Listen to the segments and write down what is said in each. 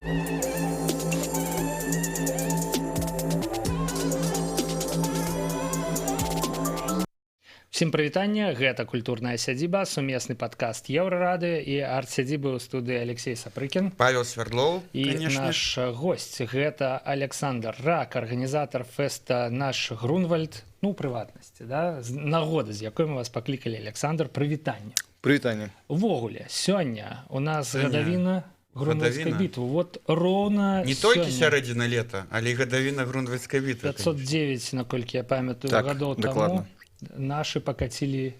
Всем прывітанне, гэта культурная сядзіба, сумесны падкаст Еўрарадыё і арт-сядзібы ў студыі Алексей Сапрыкін. Павел Свердлоў, і конечно. Наш госць гэта Александр Рак, арганізатар фэста «Наш Грунвальд», ну, прыватнасці, да? Нагода, з якой мы вас паклікалі. Александр, прывітанне. Прывітанне. Увогуле, сёння у нас гадавіна Грунвальдскай бітвы. Вот роўна не толькі сярэдзіна лета, але і гадавіна Грунвальдскай бітвы. 509, наколькі я памятаю, так, гадоў дакладна. таму. Нашы пакацілі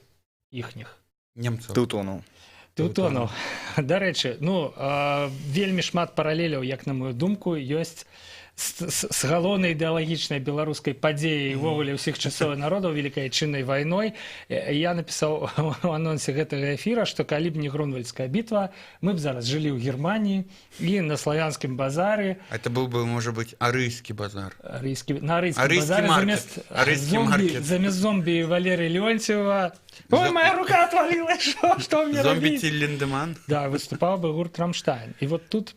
іхніх. Немцаў. Тэўтонаў. Дарэчы, ну, вельмі шмат паралеляў, як на мою думку, ёсць з галоўнай ідэалагічнай беларускай падзеяй увогуле ўсіх часоў народаў Великай Адчыннай вайной. Я напісаў у анонсе гэтага эфіра, што калі б не Грунвальдская бітва, мы б зараз жылі ў Германіі і на славянскім базары. Это быў бы, можа быць, арыйскі базар. На арыйскім базары замест зомбі Валерыя Леонтьева. Ой, моя рука отвалилась, что мне робіць? Зомби Тиль Линдеман. Да, выступал бы гурт «Рамштайн». И вот тут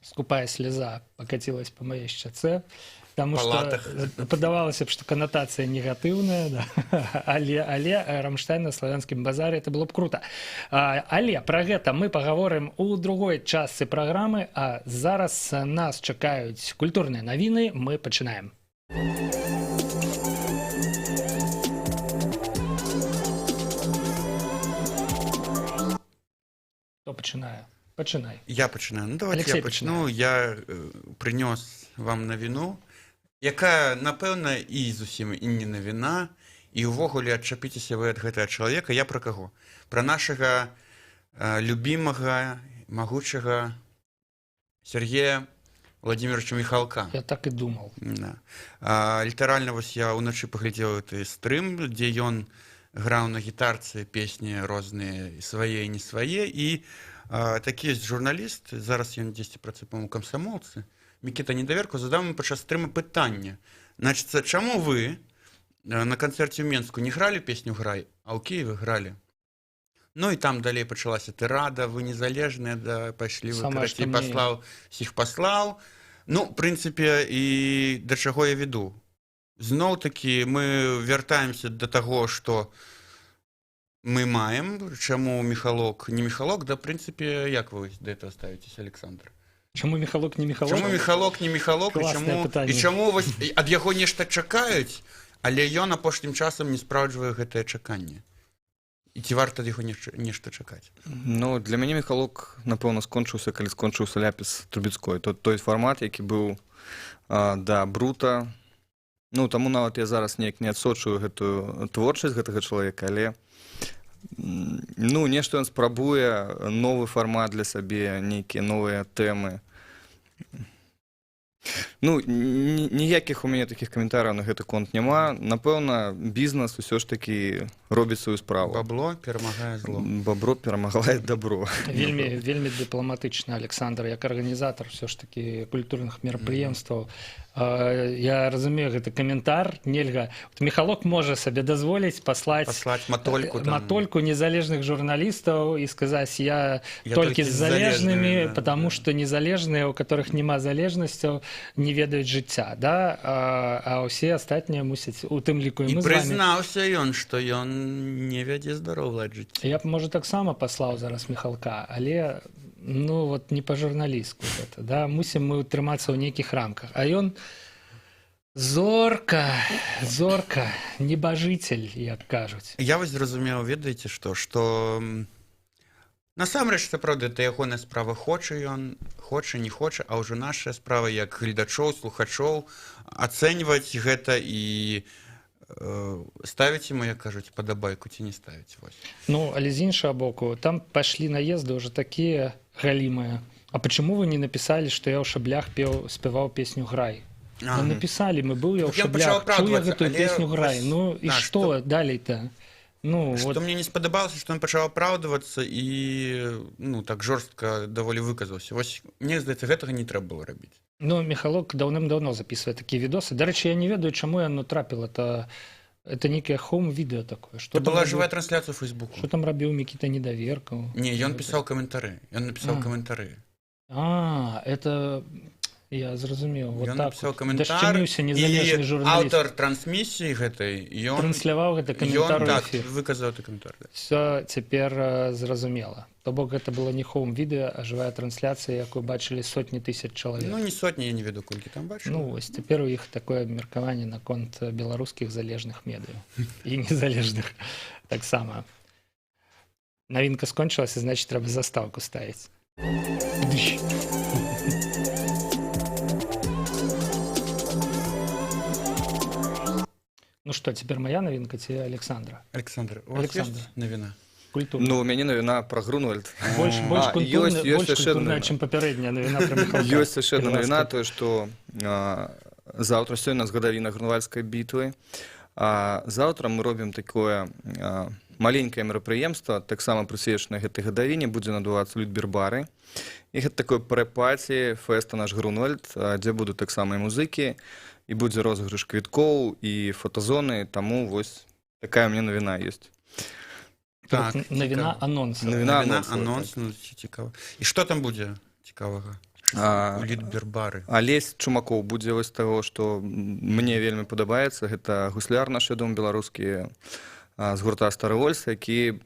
скупая слеза покатилась по моей щаце, потому что подавалось, что коннотация негативная, да. але «Рамштайн» на славянскім базаре, это было б круто. Але про гэта мы поговорим у другой частцы программы, а зараз нас чакаюць культурныя навіны, мы пачынаем. Хто пачынае? Пачынай. Я пачынаю. Ну, давайте Алексей я пачну. Я прынёс вам навіну, якая, напэўна, і зусім і не навіна, і ўвогуле адчапіцеся вы ад гэтага чалавека. Я пра каго? Пра нашага любімага, магучага Сергея Владимировича Михалка. Я так і думаў. Да. Літаральна вось я ўначы паглядзеў гэты стрым, дзе ён граў на гітарцы песні розныя, свае і не свае, і такі ёсць журналіст, зараз ён дзесьці працуе, по-моему, камсамолцы, Мікіта Недаверко, задаў ему падчас стрыма пытанне. Значит, чаму вы на канцэрце ў Менску не гралі песню «Грай», а ў Кіеве гралі? Ну і там далей пачалася тырада, вы незалежныя, да, пайшлі вы, карацей, паслаў, усіх паслаў. Ну, в прынцыпе, і да чаго я веду. Зноў-такі мы вяртаемся да таго, што мы маем, чаму Михалок не Михалок, да, в прынцыпе, як вы да этого ставіцеся, Александр? Чаму Михалок не Михалок? Чаму Михалок не Михалок, і чаму ад яго нешта чакаюць, але ён апошнім часам не спраўджвае гэтае чаканне? І ці варта ад яго нешта чакаць? Ну, для мяне Михалок, напэўна, скончыўся, калі скончыўся ляпіс Трубецкой. Той фармат, які быў да Брута. Ну, таму нават я зараз неяк не адсочваю гэтую творчасць гэтага чалавека, але ну, нешта ён спрабуе, новы фармат для сабе, нейкія новыя тэмы. Ну, ніякіх у мяне такіх каментараў на гэты конт няма. Напэўна, бізнес усё ж такі робіць сваю справу. Бабло перамагае зло. Бабро перамагае добро. Вельмі дыпламатычна, Александр, як арганізатар ўсё ж такі культурных мерапрыемстваў. Я разумею, гэты каментар нельга. Михалок можа сабе дазволіць паслаць матольку незалежных журналістаў і сказаць, я толькі з залежнымі, потому што незалежныя, у которых няма залежнасцяў, не ведаюць жыцця, да? А ўсе астатнія мусяць, у тым ліку і мы з вами. І прызнаўся ён, што ён не вядзе здаровы лад жыцця. Я б, можа, таксама паслаў зараз Михалка, але ну, вот не па-журналістку гэта, да? Мусім мы утрымацца ў нейкіх рамках. А ён зорка, небажыцель, як кажуць. Я вось зразумеў, ведаеце што насамрэч, сапраўды, это ягоная справа, хоча ён, хоча, не хоча, а ўжо наша справа, як гледачоў, слухачоў, ацэньваць гэта і ставіць ему, як кажуць, падабайку ці не ставіць. Ну, але з іншага боку, там пашлі наезды ўжо такія галімыя. А почему вы не написали, что я ў шаблях спяваў песню «Грай»? Ну, написали, мы был я ў шаблях, чуў я гэтую песню «Грай». Ну, і што далей-то? Ну, што мне не спадабалася, што ён пачаў апраўдвацца і, ну, так жорстка даволі выказаўся. Вось, мне здаецца, гэтага не трэба было рабіць. Ну, Михалок даўным-даўно записывае такія відосы. Дарэчы, я не ведаю, чаму яно трапіла. Это некое хоум-відэо такое. Это была живая трансляция в Фейсбуку. Что там рабіў Мікіта Недаверко? Не, ён пісаў каментары. Ён напісаў каментары. Это я зразумеў. Вот Ён так напісаў вот. каментар, Дашчаміўся незалежны і журналіст. аўтар трансмісіі гэтай, ён Трансляваў гэта каментар у так, эфір. выказаў ты каментар. Да. Все цяпер зразумела. То бок гэта было не хоум-відэа, а жывая трансляцыя, якую бачылі сотні тысяч чалавек. Ну, не сотні, я не веду, колькі там бачу. Ну, вось цяпер у іх такое абмеркаванне наконт беларускіх залежных медыяў і незалежных таксама. Навінка скончылася, значит, трэба заставку ставіць. Дыщ. Ну што, цяпер моя навінка ці Александра? Александр, у вас Александр. ёсць навіна? Культурна. Ну, у мяне навіна пра Грунвальд. Больш ёсць яшчэ культурная, адна. чым папярэдняя навіна пра Міхалка. Ёсць яшчэ адна навіна, Піларскага. тое, што заўтра сёння з гадавіна Грунвальдскай бітвы. А заўтра мы робім такое маленькае мерапрыемства, таксама прысвечанае гэтай гадавіне, будзе надувацца Людбербары. І гэта такое прэпаці фэста наш Грунвальд, дзе будуць таксама і музыкі, і будзе розыгрыш квіткоў і фотазоны, таму вось такая мне навіна ёсць. Так, Навіна цікава. анонса. Навіна Навіна, анонс, анонс, ну, цікава. І што там будзе цікавага? У Людбербары. Алесь Чумакоў будзе вось таго, што мне вельмі падабаецца. Гэта гусляр наш, вядомы беларускі, з гурта Стары Вольс, які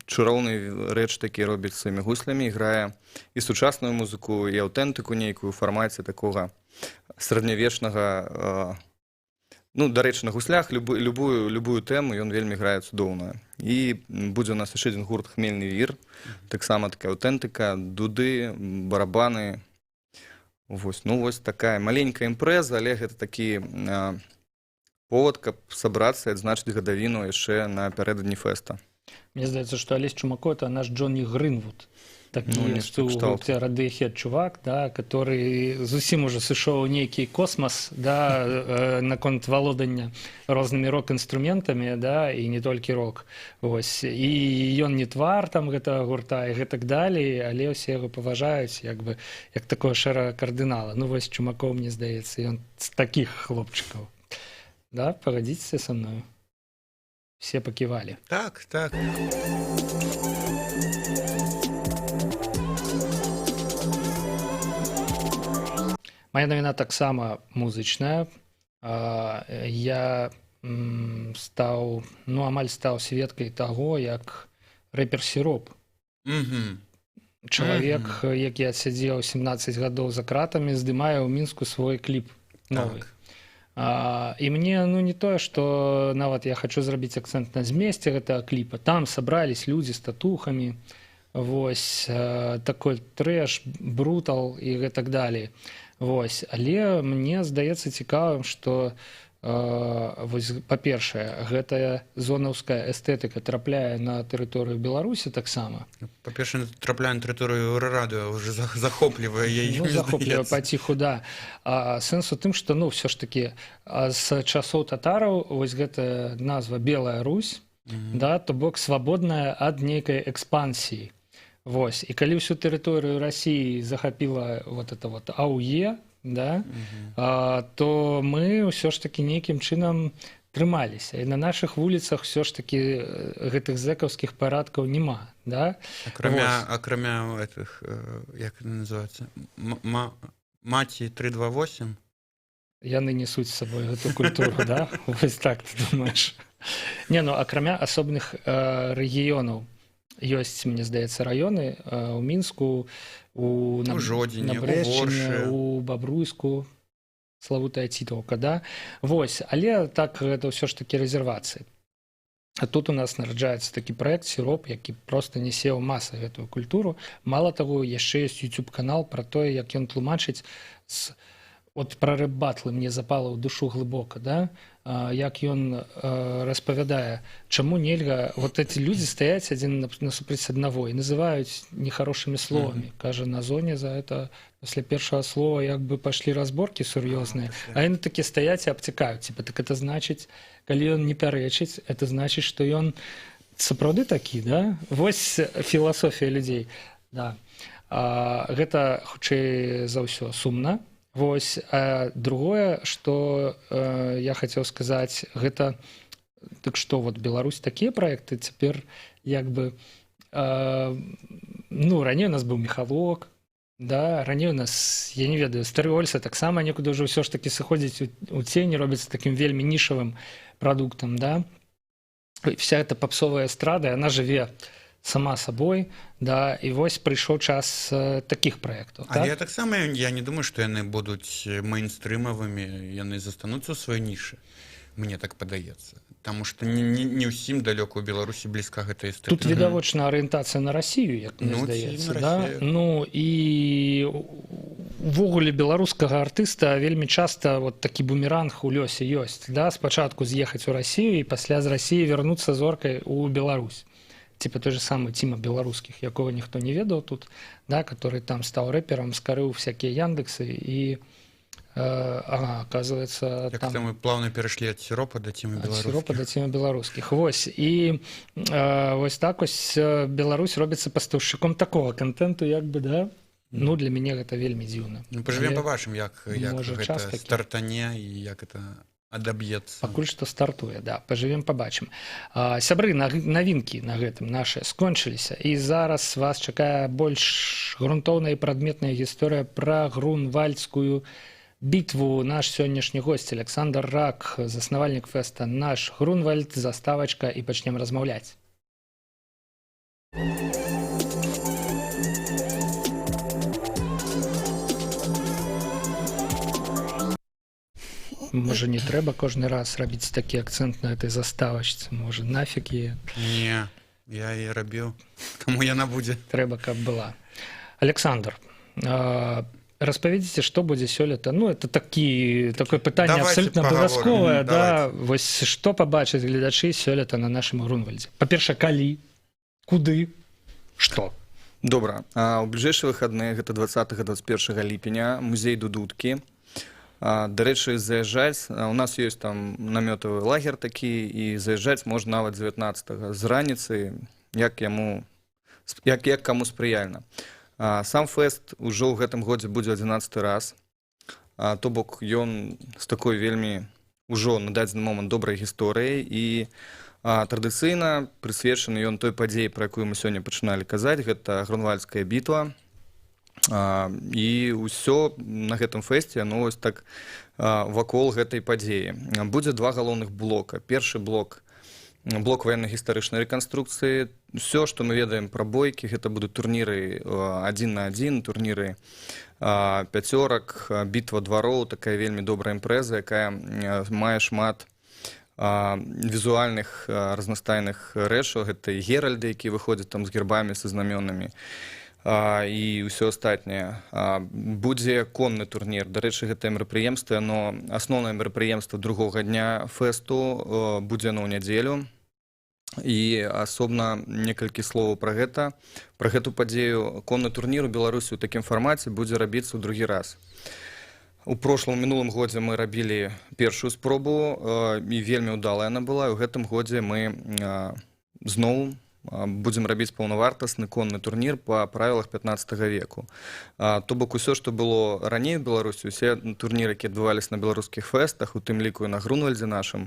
чароўны рэч такі робіць сваімі гуслямі, грае і сучасную музыку, і аўтэнтыку нейкую ў фармаце такога сярэднявечнага. Ну, дарэчы, на гуслях любую тэму ён вельмі грае цудоўна. І будзе у нас яшчэ адзін гурт Хмельны вір, таксама такая аўтэнтыка, дуды, барабаны. Вось, ну, вось такая маленькая імпрэза, але гэта такі повод, каб сабрацца і адзначыць гадавіну яшчэ напярэдадні фэста. Мне здаецца, што Алесь Чумако — это наш Джонні Грынвуд. Такі нешта кшталту. Радыехед чувак, да, который зусім уже сышоў у нейкі космас, да, наконт валодання рознымі рок-інструментамі, да, і не толькі рок. Вось. І ён не твар там гэтага гурта і гэтак далей, але ўсе яго паважаюць як бы як такое шэрага кардынала. Ну вось Чумакоў, мне здаецца, ён з такіх хлопчыкаў. Да, пагадзіцеся са мною. Все паківалі. Так, так. Моя навіна таксама музычная. Я стаў, ну, амаль стаў сведкай таго, як рэпер Сіроп. Чалавек, які адсядзеў 17 гадоў за кратамі, здымае ў Мінску свой кліп новы. І мне, ну, не тое, што нават я хачу зрабіць акцэнт на змесце гэтага кліпа. Там сабрались людзі з татухамі, вось, такой трэш, брутал і гэтак далей. Вось. Але мне здаецца цікавым, што вось, па-першае, гэтая зонаўская эстэтыка трапляе на тэрыторыю Беларусі таксама. Па-першае, трапляе на тэрыторыю Радыё, уже захоплівае яе. Ну, захоплівае паціху, да. Сэнс у тым, што, ну, ўсё ж такі з часоў татараў вось гэтая назва Белая Русь, да, то бок свабодная ад нейкай экспансіі. Вось. І калі ўсю тэрыторыю Расіі захапіла вот это вот АУЕ, да, то мы ўсё ж такі нейкім чынам трымаліся. І на нашых вуліцах ўсё ж такі гэтых зэкаўскіх парадкаў няма. Да? Акрамя этих, як это называется, маці 328? Яны несуць з сабой гэту культуру, да? Вось так ты думаеш. Не, ну, акрамя асобных рэгіёнаў. Ёсць, мне здаецца, раёны ў Мінску, у Жодзіне, Брэшчыне, у Бабруйску, славутая Цітаўка, да? Вось, але так гэта ўсё ж такі рэзервацыі. А тут у нас нараджаецца такі праект «Сіроп», які проста нясе ў масы гэтую культуру. Мала таго, яшчэ ёсць YouTube-канал пра тое, як ён тлумачыць от пра рэп-батлы мне запала ў душу глыбока, да? Як ён распавядае, чаму нельга, вот эти людзі стаяць адзін насупраць аднаго і называюць нехарошымі словамі. Кажа, на зоне за это пасля першага слова як бы пашлі разборкі сур'ёзныя, а яны такі стаяць і абцікаюць. Типа, так это значыць, калі ён не пярэчыць, это значыць, што ён сапраўды такі, да? Вось філасофія людзей. Да. Гэта, хутчэй за ўсё, сумна. Вось, а другое, што я хацеў сказаць, гэта, так што, вот Беларусь такія праекты цяпер як бы, ну, раней у нас быў Міхалок, Да, раней у нас, я не ведаю, стары Ольса таксама некуды ўжо ўсё ж такі сыходзіць у цені, робіцца такім вельмі нішавым прадуктам, да. І вся эта попсовая эстрада, яна жыве сама сабой, да, і вось прыйшоў час такіх праектаў. Але Так? таксама я не думаю, што яны будуць мейнстрымавымі, яны застануцца ў сваёй нішы. Мне так падаецца. Таму што не ўсім далёка ў Беларусі блізка гэта эстэтыка. Тут відавочна арыентацыя на Расію, як мне Ну, здаецца, ці на да? Расію. Ну і увогуле беларускага артыста вельмі часта вот такі бумеранг у лёсе ёсць, да? Спачатку з'ехаць у Расію і пасля з Расіі вярнуцца зоркай у Беларусь. Типа той же самый Тима Белорусских, якого никто не ведал тут, да, который там стал рэпером, скорыл всякие Яндексы и, оказывается, Як там... мы плавно перайшлі ад сіропа да цемы Ад беларускіх. сіропа да цемы беларускіх. Вось. І вось так ось Беларусь робіцца пастаўшчыком такого контенту, як бы, да? Ну, для мяне гэта вельмі дзіўна. Ну, пажывем, Але пабачым, як можа, час гэта такі. стартане і як это адаб'ецца. Пакуль што стартуе, да, пажывем, пабачым. Сябры, навінкі на гэтым нашы скончыліся, і зараз вас чакае больш грунтоўная і прадметная гісторыя пра грунвальдскую бітву. Наш сённяшні госць Александр Рак, заснавальнік фэста «Наш Грунвальд», заставачка, і пачнем размаўляць. Можа, не трэба кожны раз рабіць такі акцэнт на этой заставачцы? Можа, нафіг яе? Не, я яе рабіў, таму яна будзе. Трэба, каб была. Александр, распавядзіце, што будзе сёлета? Ну, это такое пытанне Давайте абсолютно пагаворым. абавязковае, да? Давайте. Вось што пабачаць гледачы сёлета на нашым Грунвальдзе? Па-перша, калі? Куды? Што? Добра. У бліжэйшыя выхадныя, гэта 20-21 ліпеня, музей Дудуткі. Дарэчы, заязджаць, у нас ёсць там намётавы лагер такі, і заязджаць можна нават 19-го з раніцы, як каму спрыяльна. Сам фэст ужо ў гэтым годзе будзе 11 раз, то бок ён з такой вельмі ўжо на дадзены момант добрай гісторыяй, і традыцыйна прысвечаны ён той падзеі, пра якую мы сёння пачыналі казаць, гэта грунвальдская бітва. І ўсё на гэтым фэсце, ну, вось так вакол гэтай падзеі. Будзе два галоўных блока. Першы блок ваенна-гістарычнай рэканструкцыі. Усё, што мы ведаем пра бойкі, гэта будуць турніры 1 на 1, турніры пяцёрак, бітва двароў, такая вельмі добрая імпрэза, якая мае шмат візуальных разнастайных рэчаў. Гэта і геральды, якія выходзяць там з гербамі, са знамёнамі, і ўсё астатняе. Будзе конны турнір. Дарэчы, гэтае мерапрыемства, но асноўнае мерапрыемства другога дня фэсту будзе ў нядзелю. І асобна некалькі словаў пра гэта. Пра гэту падзею. Конны турнір у Беларусі ў такім фармаце будзе рабіцца ў другі раз. У мінулым годзе мы рабілі першую спробу, і вельмі ўдалая яна была. І ў гэтым годзе мы зноў будзем рабіць паўнавартасны конны турнір па правілах 15 веку. То бок усё, што было раней у Беларусі, усе турніры, якія адбываліся на беларускіх фэстах, у тым ліку і на Грунвальдзе нашым,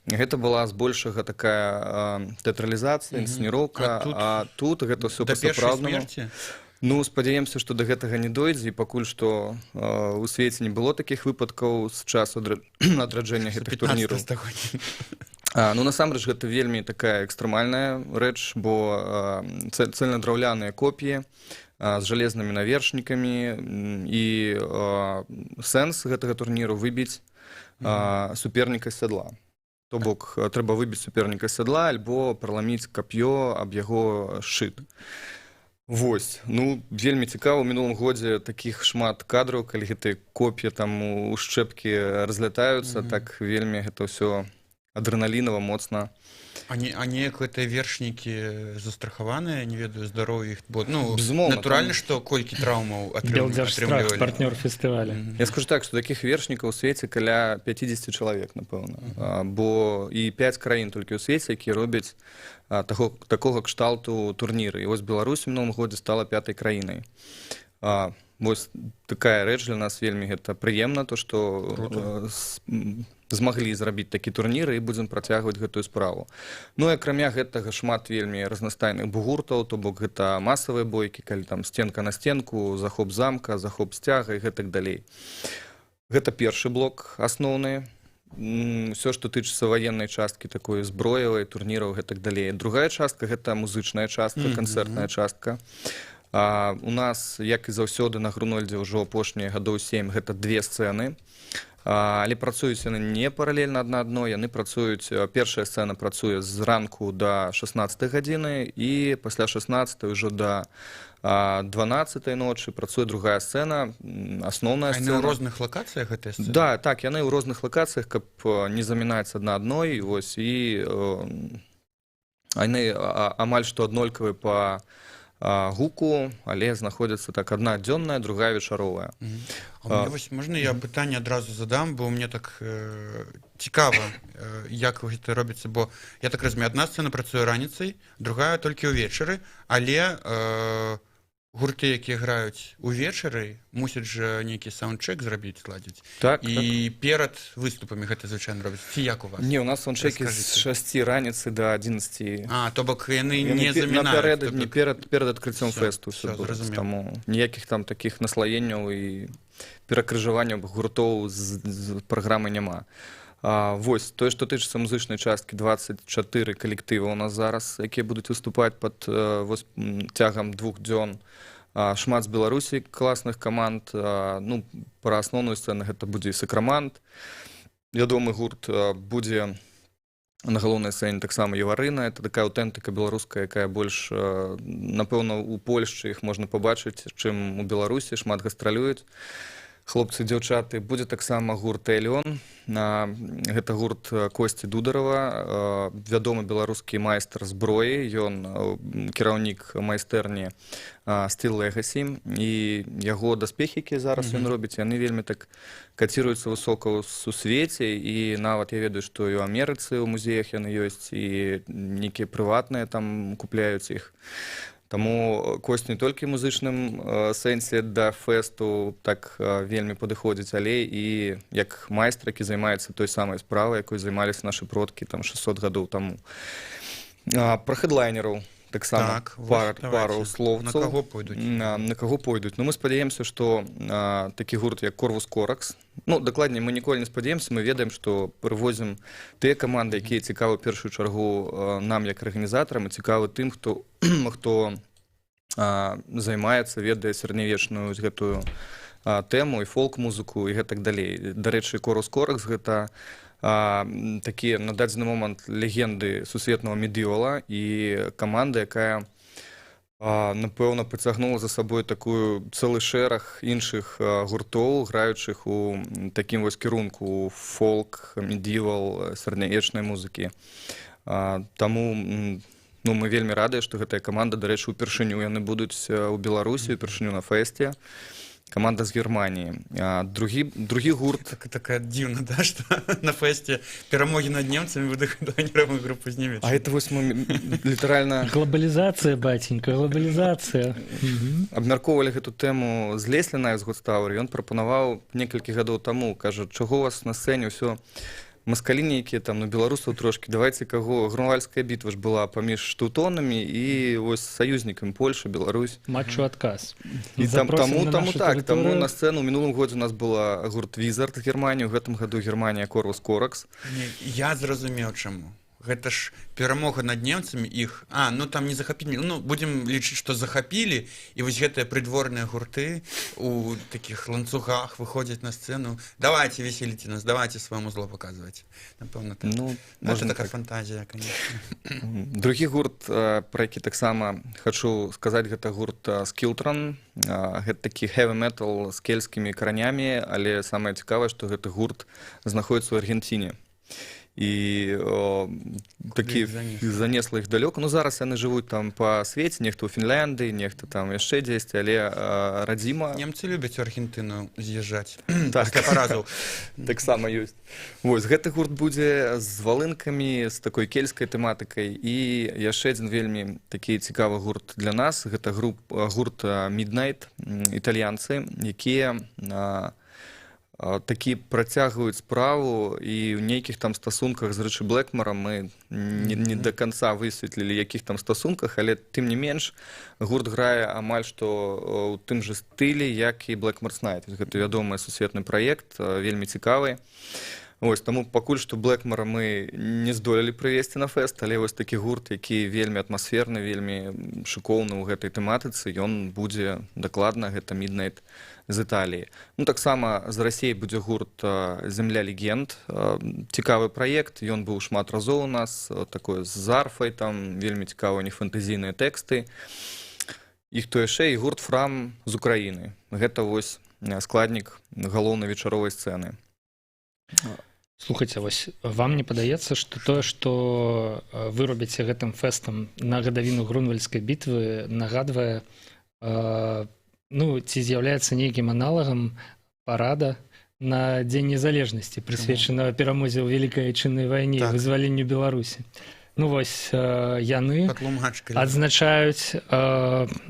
гэта была збольшага такая тэатралізацыя, інсцэніроўка, а тут гэта ўсё па-сапраўднаму. Ну, спадзяемся, што да гэтага не дойдзе, і пакуль што ў свеце не было такіх выпадкаў з часу адраджэння гэтых турніраў. Ну, насамрэч, гэта вельмі такая экстрэмальная рэч, бо цэльнадраўляныя копіі з жалезнымі навершнікамі, і сэнс гэтага турніру выбіць суперніка з сядла. То бок, трэба выбіць суперніка з сядла альбо праламіць кап'ё аб яго шчыт. Вось, ну, вельмі цікава, у мінулым годзе такіх шмат кадраў, калі гэтыя копіі там у шчэпкі разлятаюцца, так вельмі гэта ўсё адрэналінава, моцна. А неяк гэтыя вершнікі застрахаваныя, не ведаю, здароўе іх, бо, ну, безумоўна, натуральна, што колькі траўмаў Белдзяржстрах, атрымлівалі. партнёр фестываля. Я скажу так, што такіх вершнікаў у свеце каля 50 чалавек, напэўна. Бо і 5 краін толькі ў свеце, якія робяць такога кшталту турніры. І вось Беларусь у мінулым годзе стала 5-й краінай. Вось такая рэч для нас вельмі гэта прыемна, то што змаглі зрабіць такі турнір і будзем працягваць гэтую справу. Ну і акрамя гэтага шмат вельмі разнастайных гуртаў, то бок гэта масавыя бойкі, калі там сценка на стенку, захоп замка, захоп сцяга і гэтак далей. Гэта першы блок асноўны. Все, што тычыцца ваеннай часткі, такой зброевай, турніраў і гэтак далей. Другая частка гэта музычная частка, канцэртная частка. У нас, як і заўсёды, на Грунольдзе ўжо апошнія гадоў 7, гэта 2 сцэны. Але працуюць яны не паралельна адна адной, яны працуюць, першая сцэна працуе з ранку да 16 гадзіны і пасля 16 ўжо да 12 ночы працуе другая сцэна, асноўная сцэна. Яны ў розных лакацыях гэтыя сцэны? Да, так, яны ў розных лакацыях, каб не замінаць адна адной, вось, і яны амаль што аднолькавыя па гуку, але знаходзяцца так, адна дзённая, другая вечаровая. Можна я пытанне адразу задам, бо мне так цікава, як гэта робіцца, бо я так разумею, адна сцэна працуе раніцай, другая толькі ўвечары, але гурты, якія граюць увечары, мусяць жа нейкі саундчэк зрабіць, зладзіць. Так, і перад выступамі гэта звычайна робіць. Ці як у вас? Не, у нас саундчэкі з 6 раніцы да 11. То бок яны не замінаюць. Напярэдадні, перад адкрыццём фэсту. Таму ніякіх там такіх наслаенняў і перакрыжаванняў гуртоў з праграмы няма. Вось, тое, што тычыцца музычнай часткі, 24 калектыва у нас зараз, якія будуць выступаць пад цягам 2 дзён. Шмат з Беларусі класных каманд. Ну, пра асноўную сцэну гэта будзе Сакрамант. Вядомы гурт будзе на галоўнай сцэне таксама Еварына. Это такая аўтэнтыка беларуская, якая больш, напэўна, у Польшчы іх можна пабачыць, чым у Беларусі, шмат гастралююць. Хлопцы, дзяўчаты, будзе таксама гурт «Элеон». Гэта гурт Косці Дударова, вядомы беларускі майстар зброі. Ён кіраўнік майстэрні «Стил Legacy». І яго даспехі, якія зараз ён робіць, яны вельмі так каціруюцца высока ў сусвеце. І нават я ведаю, што і ў Амерыцы ў музеях яны ёсць, і нейкія прыватныя там купляюць іх. Таму Косць не толькі ў музычным сэнсе да фэсту так вельмі падыходзіць, але і як майстар, які займаецца той самай справай, якой займаліся нашы продкі там 600 гадоў таму. Пра хэдлайнераў таксама пару слоўцаў. На каго пойдуць? На каго пойдуць. Ну, мы спадзяемся, што такі гурт, як Корвус Коракс, ну, дакладней, мы ніколі не спадзяемся, мы ведаем, што прывозім тыя каманды, якія цікавы ў першую чаргу нам, як арганізатарам, і цікавы тым, хто займаецца, ведае сярэднявечную гэтую тэму і фолк-музыку і гэтак далей. Дарэчы, Корвус Коракс гэта такія на дадзены момант легенды сусветнага медіёла і каманда, якая напэўна пацягнула за сабой такую цэлы шэраг іншых гуртоў, граючых у такім вось кірунку фолк, медіёл, сярэднявечнай музыкі. Таму мы вельмі радыя, што гэтая каманда, дарэчы, упершыню яны будуць у Беларусі, упершыню на фэсце. Каманда з Германіі. Другі гурт... Такая дзіўна, да, што на фэсце перамогі над немцамі вы дыханіравую групу знімеце. А это вось мы літаральна... Глобалізацыя, баценька, глобалізацыя. Абмяркоўвалі гэту тэму з Лесліна з Гудстауэр. Ён прапанаваў некалькі гадоў таму, кажа, чаго у вас на сцэне ўсё маскалі нейкія там, ну, беларусаў трошкі, давайце каго, Грунвальдская бітва ж была паміж тэўтонамі і вось саюзнікамі Польша, Беларусь. Матчу адказ. І таму на сцэну ў мінулым годзе у нас была гурт Візард з Германіі, у гэтым году Германія Корвус Коракс. Я зразумеў чаму. Гэта ж перамога над немцамі іх, ну там не захапілі, ну будзем лічыць, што захапілі, і вось гэтыя прыдворныя гурты у такіх ланцугах выходзяць на сцэну. Давайте веселіце нас, давайте свайму зло паказваць. Напэўна, это такая фантазія, конечно. Другі гурт, пра які таксама хачу сказаць, гэта гурт Skiltron. Гэта такі heavy metal з кельцкімі каранямі, але самае цікавае, што гэты гурт знаходзіцца ў Аргенціне. і такі занесла іх далёка. Ну, зараз яны жывуць там па свеце, нехта ў Фінляндыі, нехта там яшчэ дзесьці, але радзіма... Немцы любяць у Аргентыну з'язджаць. Так, Пасля паразаў. таксама ёсць. Вось, гэты гурт будзе з валынкамі, з такой кельцкай тэматыкай, і яшчэ адзін вельмі такі цікавы гурт для нас, гэта гурт Midnight, італьянцы, якія такі працягваюць справу, і ў нейкіх там стасунках з Рычы Блэкмарам мы не да канца высветлілі, якіх там стасунках, але тым не менш гурт грае амаль што ў тым жа стылі, як і Blackmore's Night. Гэта вядомы сусветны праект, вельмі цікавы. Вось, таму пакуль што Блэкмара мы не здолелі прывесці на фэст, але вось такі гурт, які вельмі атмасферны, вельмі шыкоўны ў гэтай тэматыцы, ён будзе дакладна, гэта Midnight з Італіі. Ну, таксама з Расіі будзе гурт «Земля легенд». Цікавы праект, ён быў шмат разоў у нас, такое з арфай, там вельмі цікавыя не фэнтэзійныя тэксты. І хто яшчэ, і гурт «Фрам» з Украіны. Гэта вось складнік галоўнай вечаровай сцэны. Слухайце, вось вам не падаецца, што тое, што вы робіце гэтым фэстам на гадавіну Грунвальдскай бітвы, нагадвае, ну, ці з'яўляецца нейкім аналагам парада на Дзень незалежнасці, прысвечанага перамозе ў Вялікай Айчыннай вайне, вызваленню Беларусі. Ну, вось, яны адзначаюць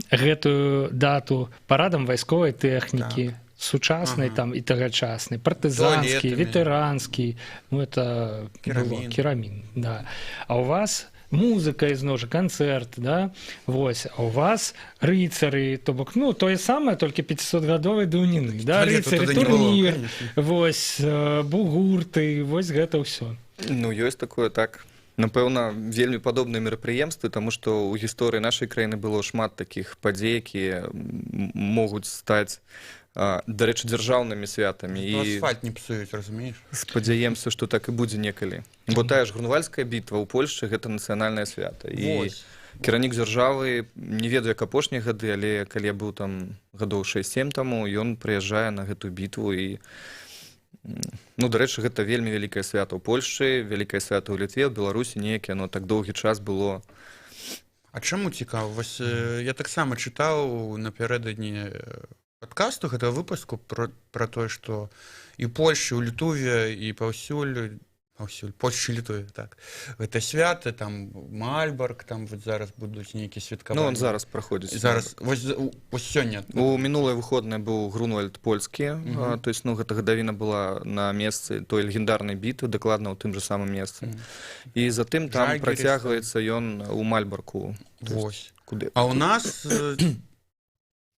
гэтую дату парадам вайсковай тэхнікі, сучаснай там і тагачаснай, партызанскі, ветэранскі, ну, это керамін, да. А у вас музыка из ножа, канцэрт, да, вось, а у вас рыцары, то бок, ну, тое самае, толькі 500-гадовай даўніны, да, рыцары, турнір, вось, бугурты, вось гэта ўсё. Ну, ёсць такое, так. Напэўна, вельмі падобныя мерапрыемствы, таму што ў гісторыі нашай краіны было шмат такіх падзей, якія могуць стаць, дарэчы, дзяржаўнымі святамі. Асфальт не псуюць, разумееш? Спадзяемся, што так і будзе некалі. Бо тая ж Грунвальдская бітва ў Польшчы — гэта нацыянальнае свята. І кіраўнік дзяржавы, не ведаю, як апошнія гады, але калі я быў там гадоў 6-7 таму, ён прыязджае на гэтую бітву. І, ну, дарэчы, гэта вельмі вялікае свята ў Польшчы, вялікае свята ў Літве, ў Беларусі неякі, яно так доўгі час было. А чаму цікава? Вось я таксама чытаў напярэдадні падкасту гэтага выпуску пра тое, што і ў Польшчы, у Літве, і паўсюль, Польшчы, Літве, так. Гэта свята, там Мальбарг, там вот зараз будуць нейкія святкаванні. Ну, он зараз праходзіць. Зараз, вось сёння. У мінулыя выходныя быў Грунвальд польскі, то есть, ну, гэта гадавіна была на месцы той легендарнай бітвы, дакладна ў тым жа самым месцы. І затым там працягваецца ён у Мальбарку. Вось. Куды? А ў нас...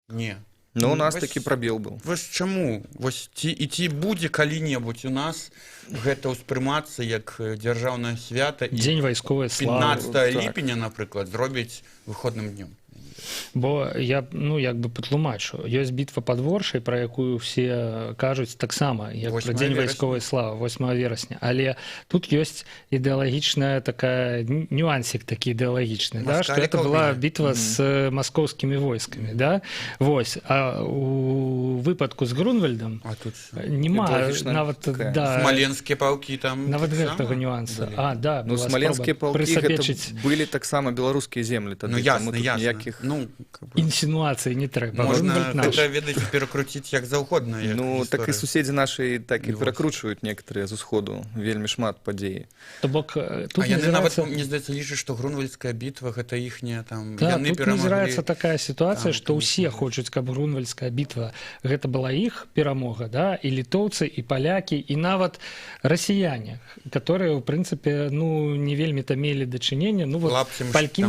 Не. Ну, у нас такі прабел быў. Вось чаму? Вось ці будзе калі-небудзь у нас гэта ўспрымацца як дзяржаўнае свята, і Дзень вайсковай славы. 15 ліпеня, напрыклад, зробіць выходным днём. Бо я, ну, як бы патлумачу, ёсць бітва пад Воршай, пра якую все кажуць таксама, як пра Дзень вайсковай славы, 8 верасня. Але тут ёсць ідэалагічная такая, нюансік такі ідэалагічны, да, што гэта была бітва з маскоўскімі войскамі, да? Вось, а у выпадку з Грунвальдам нема нават, да, смаленскія паўкі там нават гэтага нюанса. А, да, ну, смаленскія паўкі гэта былі таксама беларускія землі. Ну, ясна, ясна. Ну, інсінуацыі не трэба. Можна гэта, ведаць, перакруціць як заўгодна. Ну, так і суседзі нашы так і перакручваюць некаторыя з усходу. Вельмі шмат падзей. То бок, тут яны нават, мне здаецца, лічаць, што Грунвальдская бітва гэта іхняя там... Да, тут назіраецца такая сітуацыя, што ўсе хочуць, каб Грунвальдская бітва гэта была іх перамога, да, і літоўцы, і палякі, і нават расіяне, которые, в прынцыпе, ну, не вельмі-то мелі дачынення, ну, вот палкі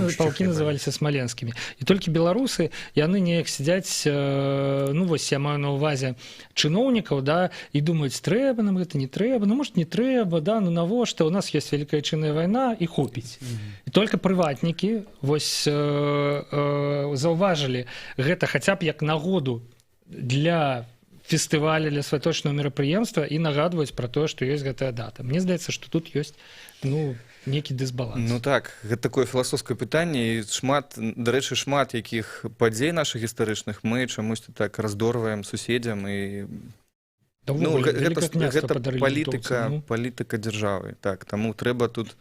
называліся смаленскімі. І толькі беларусы, яны неяк сядзяць, ну, вось я маю на ўвазе чыноўнікаў, да, і думаюць, трэба нам гэта, не трэба, ну, может, не трэба, да, ну, навошта, у нас ёсць Вялікая Айчынная вайна, і хопіць. І толькі прыватнікі, вось, заўважылі гэта хаця б як нагоду для фестываля, для святочнага мерапрыемства і нагадваюць пра тое, што ёсць гэтая дата. Мне здаецца, што тут ёсць, ну, нейкі дысбаланс. Ну так, гэта такое філасофскае пытанне, і шмат, дарэчы, шмат якіх падзей нашых гістарычных мы чамусьці так раздорваем суседзям, і Да, Ну, ўвогуле, гэта Великакняства падарылі літоўцам, ну. палітыка дзяржавы. Так, таму трэба тут,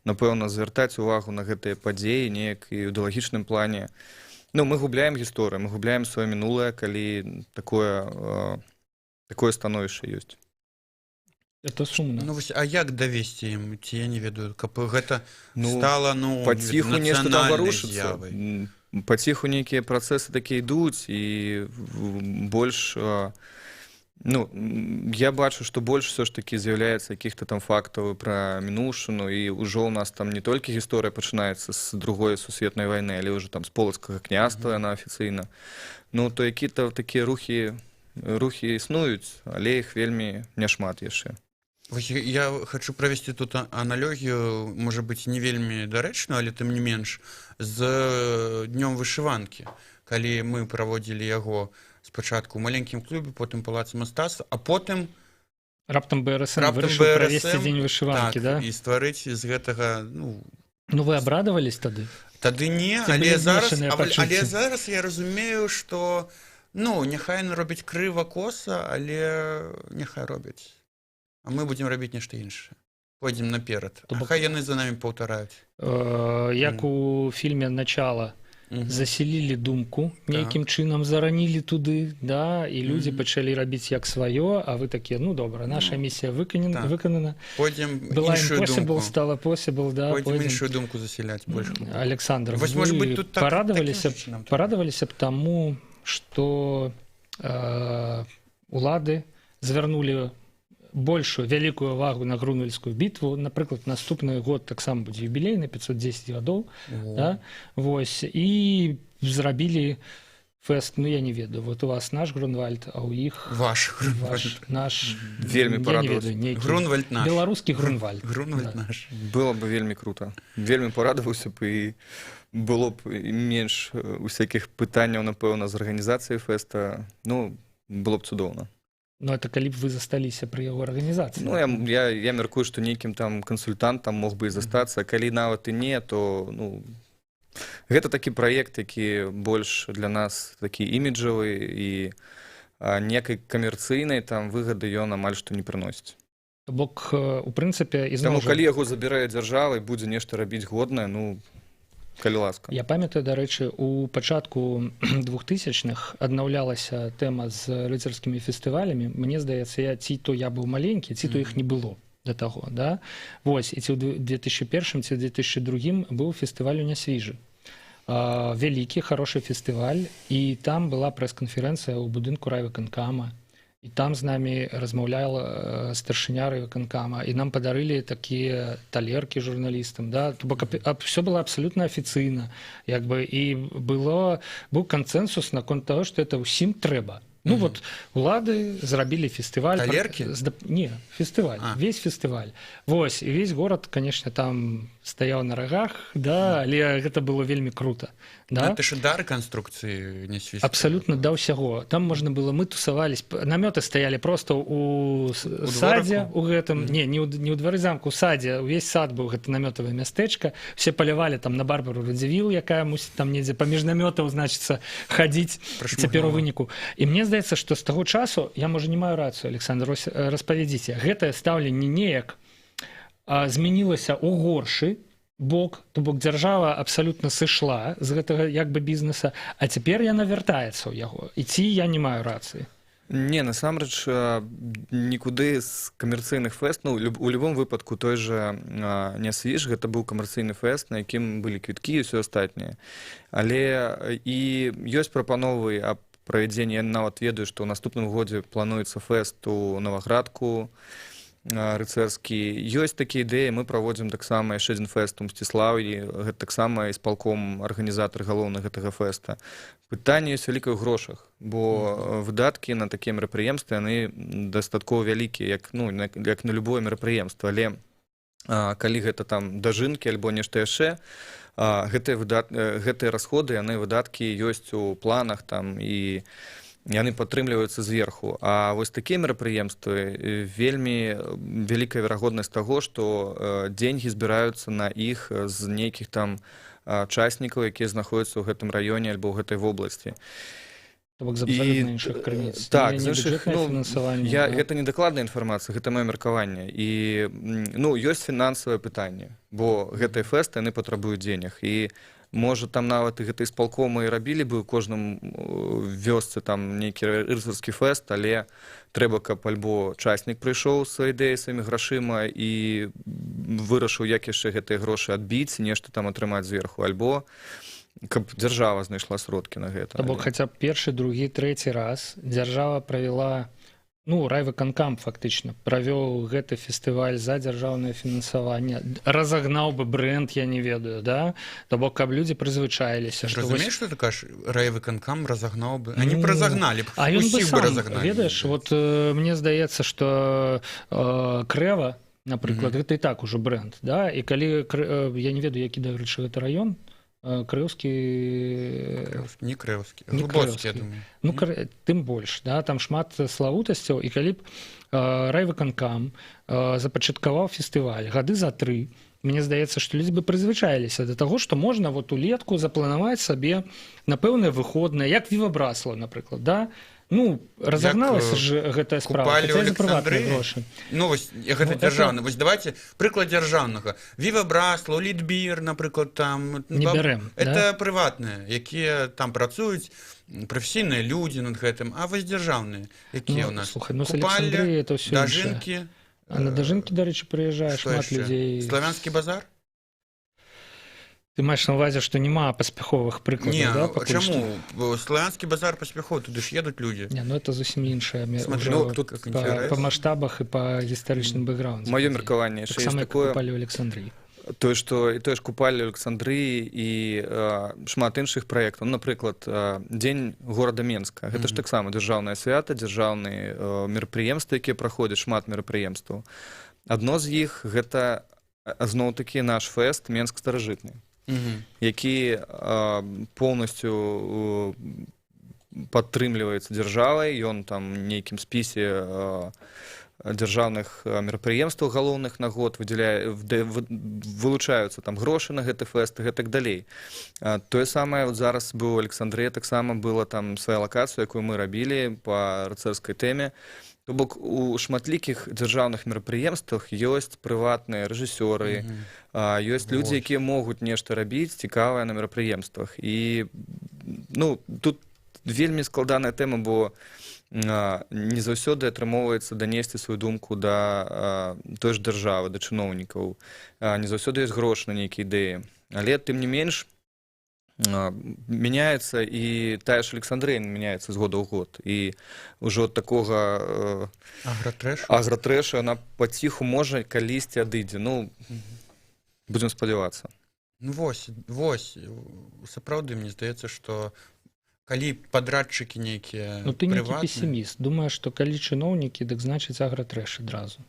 напэўна, звяртаць увагу на гэтыя падзеі неяк і ў ідэалагічным плане. Ну, мы губляем гісторыю, мы губляем сваё мінулае, калі такое становішча ёсць. Это сумна. Ну, вось, а як давесці ім, ці я не ведаю, каб гэта Ну, стала, ну, паціху нешта там нацыянальнай варушыцца. з'явай? Паціху нейкія працэсы такія ідуць і больш ну, я бачу, што больш все ж такі з'яўляецца якіх-то там фактаў пра мінуўшчыну, і ўжо ў нас там не толькі гісторыя пачынаецца з другой сусветнай вайны, але ўжо там з полацкага княства яна афіцыйна. Ну, то які-то такія рухі існуюць, але іх вельмі няшмат яшчэ. Вось я хочу правесці тут аналогію, можа быць, не вельмі дарэчную, але тым не менш, з днём вышыванкі, калі мы праводзілі яго спачатку ў маленькім клубе, потым палацы мастацтва, а потым Раптам БРСМ вырашыў правесці дзень вышыванкі, так, да? і стварыць з гэтага, ну... Ну, вы абрадавались тады? Тады не, але зараз я разумею, што, ну, няхай робяць крыва коса, але няхай робяць. А мы будзем рабіць нешта іншае. Пойдзем наперад. А хай яны за намі паўтараюць. Як у фільме «Начало» заселілі думку, нейкім чынам заранілі туды, да, і людзі пачалі рабіць як сваё, а вы такія, ну, добра, наша місія выканана. Пойдзем Была іншую думку. Стала possible, да, пойдзем іншую думку заселяць больш. Александр, вось, может быть, тут парадаваліся б таму, што улады звярнулі большую вялікую увагу на Грунвальдскую бітву. Напрыклад, наступны год таксама будзе юбілейны, 510 гадоў, да? Вось, і зрабілі фэст, ну, я не ведаю, вот у вас наш Грунвальд, а ў іх наш, вельмі парадаваўся. Грунвальд наш. Беларускі Грунвальд. Грунвальд наш. Было б вельмі круто. Вельмі парадаваўся б, і было б менш усякіх пытанняў, напэўна, з арганізацыяй фэста. Ну, было б цудоўна. Ну, это калі б вы засталіся пры яго арганізацыі. Ну, я мяркую, што нейкім там кансультантам мог бы і застацца, калі нават і не, то, ну, гэта такі праект, які больш для нас такі іміджавы, і некай камерцыйнай там выгады ён амаль што не прыносіць. Бок, у прынцыпе, Таму, калі яго забірае дзяржава і будзе нешта рабіць годнае, ну, калі ласка. Я памятаю, дарэчы, у пачатку 2000-х аднаўлялася тэма з рыцарскімі фестывалямі. Мне здаецца, ці то я быў маленькі, ці то іх не было да таго, да? Вось, і ці ў 2001, ці ў 2002 быў фестываль у Нясвіжы. Вялікі, хорошы фестываль, і там была прэс-канферэнцыя ў будынку райвыканкама. І там з намі размаўляла старшыня райвыканкама, і нам падарылі такія талеркі журналістам, да? Бок все было абсалютна афіцыйна, як бы, і быў кансэнсус наконт таго, што это ўсім трэба. Ну, вот, улады зрабілі фестываль. Талеркі? Не, фестываль, весь фестываль. Вось, і весь горад, канешне, там стаяў на рагах, да, але гэта было вельмі крута. Да? Это ж да рэканструкцыі не свіст. Абсалютна да ўсяго. Там можна было, мы тусавались, намёты стаялі проста ў садзе, у гэтым, не ў двары замку, у садзе, увесь сад быў гэта намётавае мястэчка, все палявалі там на Барбару Радзівіл, якая мусіць там недзе паміж намётаў, значыцца, хадзіць цяпер у выніку. І мне здаецца, што з таго часу, я, можа, не маю рацыю, Александр, распавядзіце, гэтае стаўленне неяк змянілася ў горшы бок, то бок дзяржава абсалютна сышла з гэтага як бы бізнеса, а цяпер яна вяртаецца ў яго. І ці я не маю рацыі? Не, насамрэч, нікуды з камерцыйных фэст, ну, у любым выпадку той жа Нясвіж, гэта быў камерцыйны фэст, на якім былі квіткі і ўсё астатняе. Але і ёсць прапановы аб правядзенні, я нават ведаю, што ў наступным годзе плануецца фэст у Новаградку, рыцарскі. Ёсць такія ідэі, мы праводзім таксама яшчэ адзін фэст у Мсціслаўі, гэта таксама ісполком арганізатар галоўны гэтага фэста. Пытанне ёсць вялікае ў грошах, бо выдаткі на такія мерапрыемствы, яны дастаткова вялікія, як на любое мерапрыемства, але калі гэта там дажынкі альбо нешта яшчэ, гэтыя расходы, яны выдаткі ёсць у планах там, і яны падтрымліваюцца зверху. А вось такія мерапрыемствы, вельмі вялікая верагоднасць таго, што деньгі збіраюцца на іх з нейкіх там частнікаў, якія знаходзяцца ў гэтым раёне альбо ў гэтай вобласці. То бок з абсалютна іншых крыніц. Так, не з іншых, бюджэтнае фінансаванне. гэта не дакладная інфармацыя, гэта маё меркаванне. І ёсць фінансавае пытанне, бо гэтыя фэсты яны патрабуюць дзенег. І можа там нават і гэты испалкомы і рабілі бы ў кожным вёсцы там нейкі рыцарскі фэст, але трэба, каб альбо часнік прыйшоў з ідэяй сваімі грашыма і вырашыў, як яшчэ гэтыя грошы адбіць, нешта там атрымаць зверху, альбо каб дзяржава знайшла сродкі на гэта. То бок хаця б першы, другі, трэці раз дзяржава правяла, райвыканкам фактычна правёў гэты фестываль за дзяржаўнае фінансаванне, разагнаў бы брэнд, я не ведаю, да? То бок каб людзі прызвычаіліся, што Разумееш, што ты кажаш, райвыканкам разагнаў бы? Они б разагналі б, А ён бы усіх бы сам, разагналі. ведаеш, вот мне здаецца, што Крэва, напрыклад, гэта і так ужо брэнд, да? І калі, я не ведаю, які, дарэчы, гэта раён, Крыўскі... Не Крыўскі, Не Глыбоцкі, я Крыўскі. думаю. Тым больш, да? Там шмат славутасцяў, і калі б райвыканкам запачаткаваў фестываль гады за 3, мне здаецца, што людзі бы прызвычаіліся да таго, што можна вот улетку запланаваць сабе на пэўныя выходныя, як Віва Браслаў, напрыклад, да? Разагналася ж гэтая справа, купалі ў хаця за прыватныя Александрыі. грошы. Вось, гэта дзяржаўны. Вось давайте прыклад дзяржаўнага. Віва Браслаў, Літбір, напрыклад, там... Не бярем, Это прыватныя, якія там працуюць, прафесійныя людзі над гэтым, а вось дзяржаўныя, якія ў нас? Слухай, з Александрыі это ўсё іншае. Дажынкі. А на Дажынкі, дарэчы, прыязджае Што шмат яшчэ? людзей. Славянскі базар? Ты маеш на ўвазе, што няма паспяховых прыкладаў, Не, да, пакуль што? чаму? Славянскі базар паспяховы, туды ж едуць людзі. Не, это зусім іншае. Смотри, тут как па інтарэсна. маштабах і па гістарычным бэкграўндзе. Маё меркаванне яшчэ Таксама, ёсць як такое. купалі ў Александрыі. Тое ж купалі ў Александрыі і шмат іншых праектаў. Напрыклад, дзень горада Менска. Гэта ж таксама дзяржаўнае свята, дзяржаўныя мерапрыемствы, якія праходзяць, шмат мерапрыемстваў. Адно з іх гэта зноў-такі наш фэст Менск старажытны, які поўнасцю падтрымліваецца дзяржавай, ён там нейкім спісе дзяржаўных мерапрыемстваў галоўных на год вылучаюцца там грошы на гэты фэст і гэтак далей. Тое самае зараз быў у Александрыі, таксама была там свая лакацыя, якую мы рабілі па рыцарскай тэме. То бок у шматлікіх дзяржаўных мерапрыемствах ёсць прыватныя рэжысёры, ёсць людзі, якія могуць нешта рабіць цікавае на мерапрыемствах. І тут вельмі складаная тэма, бо не заўсёды атрымоўваецца данесці сваю думку да той ж дзяржавы, да чыноўнікаў. Не заўсёды ёсць грошы на нейкія ідэі. Але тым не менш мяняецца і тая ж Александрыя мяняецца з года ў год. І ўжо ад такога агратрэшу яна паціху можа калісьці адыдзе. Будзем спадзявацца. Вось, сапраўды, мне здаецца, што калі падрадчыкі нейкія ты нейкі прыватныя... песіміст. Думаеш, што калі чыноўнікі, дык значыць агратрэш адразу.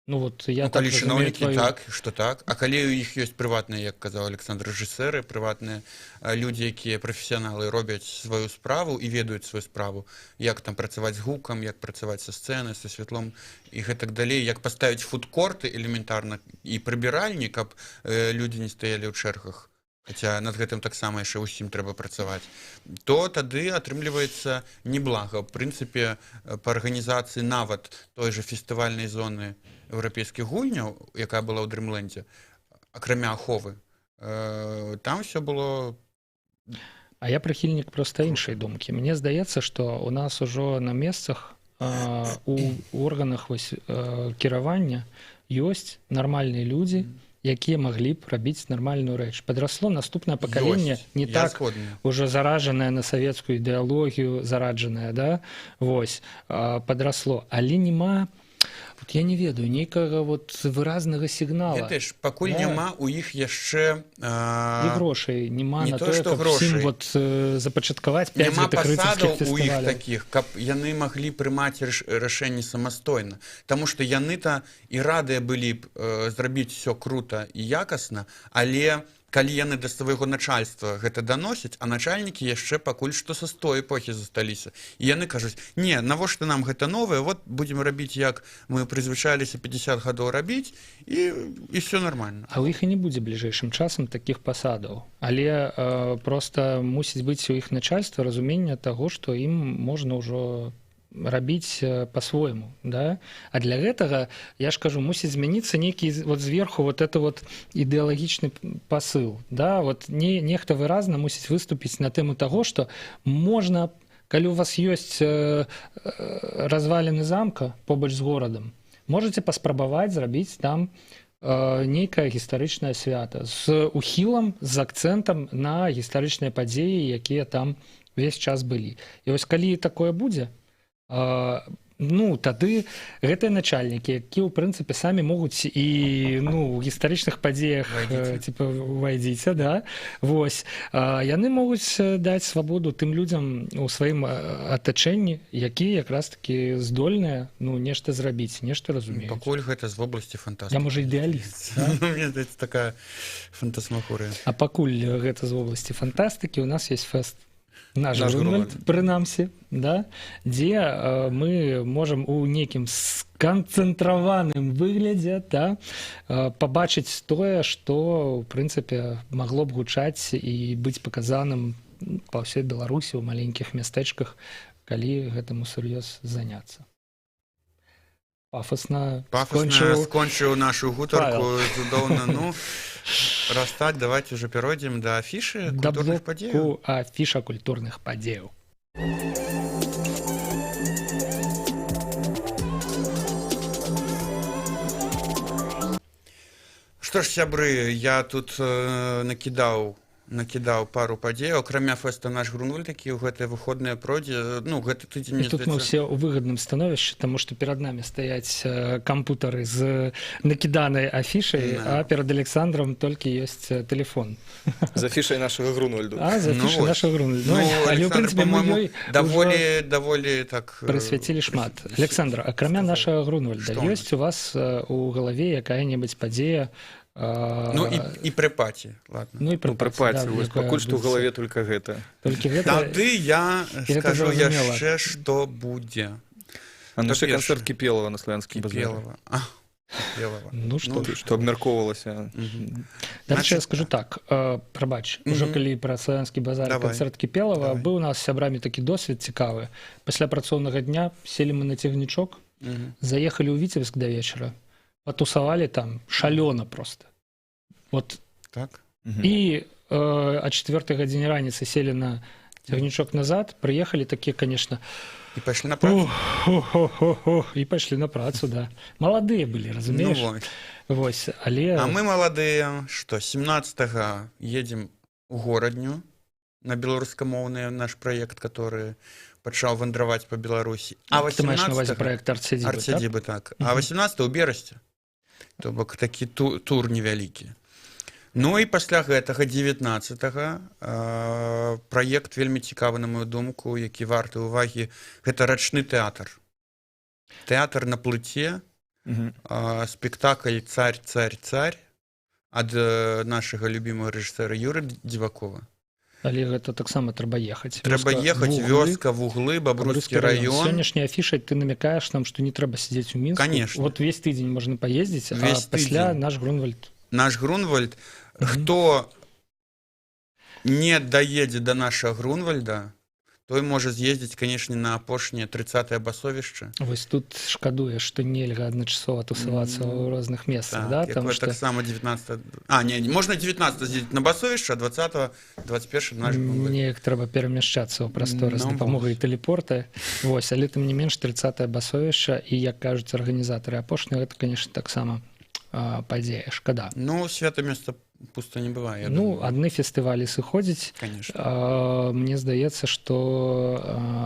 Калі чыноўнікі так, што так. А калі ў іх ёсць прыватныя, як казаў Александр, рэжысэры, прыватныя людзі, якія прафесіяналы робяць сваю справу і ведаюць сваю справу, як там працаваць з гукам, як працаваць са сцэнай, са святлом і гэтак далей, як паставіць фудкорты элементарна і прыбіральні, каб людзі не стаялі ў чэргах, хаця над гэтым таксама яшчэ ўсім трэба працаваць, то тады атрымліваецца неблага. У прынцыпе, па арганізацыі нават той жа фестывальнай зоны еўрапейскіх гульняў, якая была ў Дрымлендзе, акрамя аховы, там все было... А я прыхільнік проста іншай думкі. Мне здаецца, што у нас ужо на месцах у органах кіравання ёсць нармальныя людзі, якія маглі б рабіць нармальную рэч. Падрасло наступнае пакаленне, не так ужо зараджанае на савецкую ідэалогію, зараджанае, да? Вось, падрасло. Але няма, я не ведаю, нейкага выразнага сігнала. Ведаеш, пакуль няма у іх яшчэ... І грошай няма на тое, каб всім запачаткаваць 5 гэтых рыцарскіх фестываляў. Няма пасадаў у іх такіх, каб яны маглі прымаць рашэнні самастойна. Таму што яны-то і радыя былі б зрабіць все крута і якасна, але калі яны да свайго начальства гэта даносяць, а начальнікі яшчэ пакуль што са той эпохі засталіся. І яны кажуць: не, навошта нам гэта новае, вот будзем рабіць, як мы прызвычаліся 50 гадоў рабіць, і все нормально. А ў іх і не будзе бліжэйшым часам такіх пасадаў. Але проста мусіць быць у іх начальства разуменне таго, што ім можна ўжо рабіць по-свойму, да? А для гэтага, я ж кажу, мусіць змяніцца нейкі вот зверху вот это вот ідэалагічны пасыл, да? Вот нехта выразна мусіць выступіць на тэму таго, што можна, калі у вас ёсць разваліны замка побач з горадам, можаце паспрабаваць зрабіць там нейкае гістарычнае свята з ухілам, з акцэнтам на гістарычныя падзеі, якія там увесь час былі. І вось калі такое будзе, ну, тады гэтыя начальнікі, якія ў прынцыпе самі могуць і ну, у гістарычных падзеях типа увайдзіце, да? Вось, яны могуць даць свабоду тым людзям у сваім атачэнні, якія якраз такі здольныя ну, нешта зрабіць, нешта разумеюць. Пакуль гэта з вобласці фантастыкі. Я, можа, ідэаліст. Да? Мне здаецца, такая фантасмагорыя. А пакуль гэта з вобласці фантастыкі, у нас есть фэст наш Грунвальд, прынамсі, да? Дзе мы можам у нейкім сканцэнтраваным выглядзе да? Пабачыць тое, што ў прынцыпе магло б гучаць і быць паказаным па ўсёй Беларусі ў маленькіх мястэчках, калі гэтаму сур'ёз заняцца. Пафосна скончыў нашу гутарку цудоўна. Ну, раз так, давайте уже перейдем до афіши культурных падзеяў. Афіша культурных падзеяў. Што ж, сябры, я тут накідаў пару падзеяў, акрамя фэста наш Грунвальд, які ў гэтыя выходныя пройдзе, ну, гэты тыдзень... І тут мы ўсе ў выгадным становішчы, таму што перад намі стаяць кампутары з накіданай афішай, а перад Александром толькі ёсць тэлефон. З афішай нашага Грунвальду. А, з афішай нашага Грунвальду. Ну, Александр, по-моему, даволі так... Прысвяцілі шмат. Александр, акрамя нашага Грунвальда, ёсць у вас у галаве якая-небудзь падзея, ну і пры паці, ладно. Ну і пры паці, пакуль што ў галаве толькі гэта. Тады я скажу яшчэ, што будзе. А яшчэ канцэрт Кіпелава на славянскім базары. Ну што абмяркоўвалася. Дарэчы, я скажу так, прабач, ужо калі пра славянскі базар канцэрт Кіпелава, быў у нас з сябрамі такі досвед цікавы. Пасля працоўнага дня селі мы на цягнічок, заехалі ў Віцебск да вечара, потусовали там шалёна просто. Вот. Так. И о 4 гадзіне раніцы сели на цягнічок назад, приехали такие, конечно... И пошли на працу. И пошли на працу, да. Молодые были, разумеешь? Ну, вось, але... А мы молодые, что 17-го едем у горадню на беларускамоўны наш проект, который пачаў вандраваць по Беларусі. А 18-го... проект Арцядзібы, так. А 18-го у Берасці. То бок такі тур невялікі. Ну і пасля гэтага 19-го праект вельмі цікавы, на мою думку, які варты ўвагі. Гэта рачны тэатр. Тэатр на плыце, спектакль «Царь, царь, царь» ад нашага любімага рэжысэра Юры Дзівакова. Але гэта таксама трэба ехаць. Трэба ехаць, вёска, Вуглы, Бабруйскі раён. Сённяшняй афішай ты намякаеш нам, што не трэба сидзець у Мінску. Конечно. Вот весь тыдзень можна паездзіць, а пасля наш Грунвальд. Наш Грунвальд. Хто не даедзе да нашага Грунвальда, той можа з'ездзіць, канешне, на апошняе 30-е басовішча. Вось тут шкадуеш, што нельга адначасова тусавацца ў розных месцах, да? Так, таксама 19... можна 19 з'ездзіць на басовішча, а 20-го, 21-го наш Грунвальд. Неяк трэба перамяшчацца ў прасторы з дапамогай тэлепорта. Вось, але тым не менш 30-е басовішча, і, як кажуць арганізатары апошніх, гэта, канешне, таксама падзея, шкада. Ну, свята месца пусто не бывае. Ну, адны фестывалі сыходзяць. Мне здаецца, што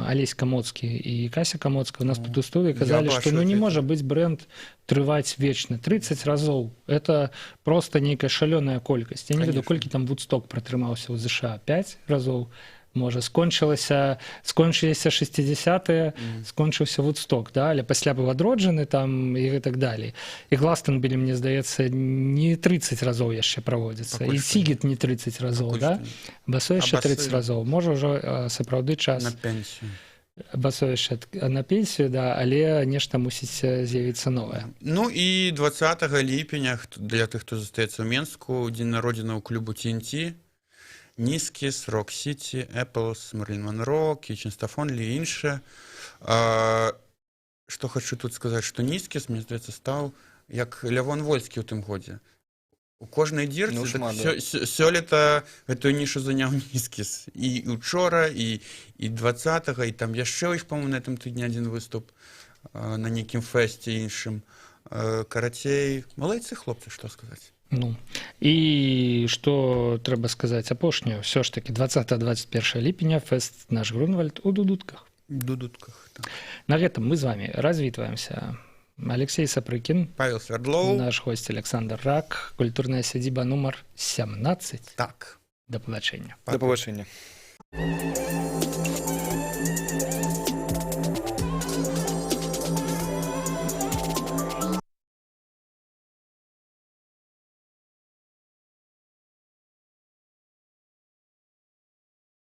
Алесь Камоцкі і Кася Камоцка у нас тут у студыі казалі, што ну не можа быць брэнд трываць вечна. 30 разоў. Это просто нейкая шалёная колькасць. Я не ведаю, колькі там Вудсток пратрымаўся ў ЗША. 5 разоў. можа скончыліся 60-е, скончыўся Вудсток, да, але пасля быў адроджаны там і так далей. І Гластонбері, мне здаецца, не 30 разоў яшчэ праводзіцца, і Сігет не 30 разоў, да? Басовішча 30 разоў. Можа ўжо сапраўды час на пенсію. Басовішча на пенсію, да, але нешта мусіць з'явіцца новае. Ну і 20 ліпеня, для тых, хто застаецца ў Менску, дзень народзінаў клубу TNT, Нізкіс, Рок Сіті, Еплс, Мерлін Монро, Кічен Стафонлі і іншае. Што хочу тут сказаць, што Нізкіс, мне здаецца, стаў як Лявон Вольскі ў тым годзе. У кожнай дзірцы сёлета гэтую нішу заняў Нізкіс. І учора, і 20-го, і там яшчэ іх, па-моему, на гэтым тыдні адзін выступ на нейкім фэсце іншым. Карацей, малайцы хлопцы, што сказаць. Ну, і што трэба сказаць апошняе, ўсё ж такі 20-21 ліпеня фэст наш Грунвальд у Дудутках. Так. На гэтым мы з вами развітваемся. Алексей Сапрыкін, Павел Свердлоў, наш гость Александр Рак, культурная сядзіба нумар 17. Так. Да пабачэння. Да пабачэння.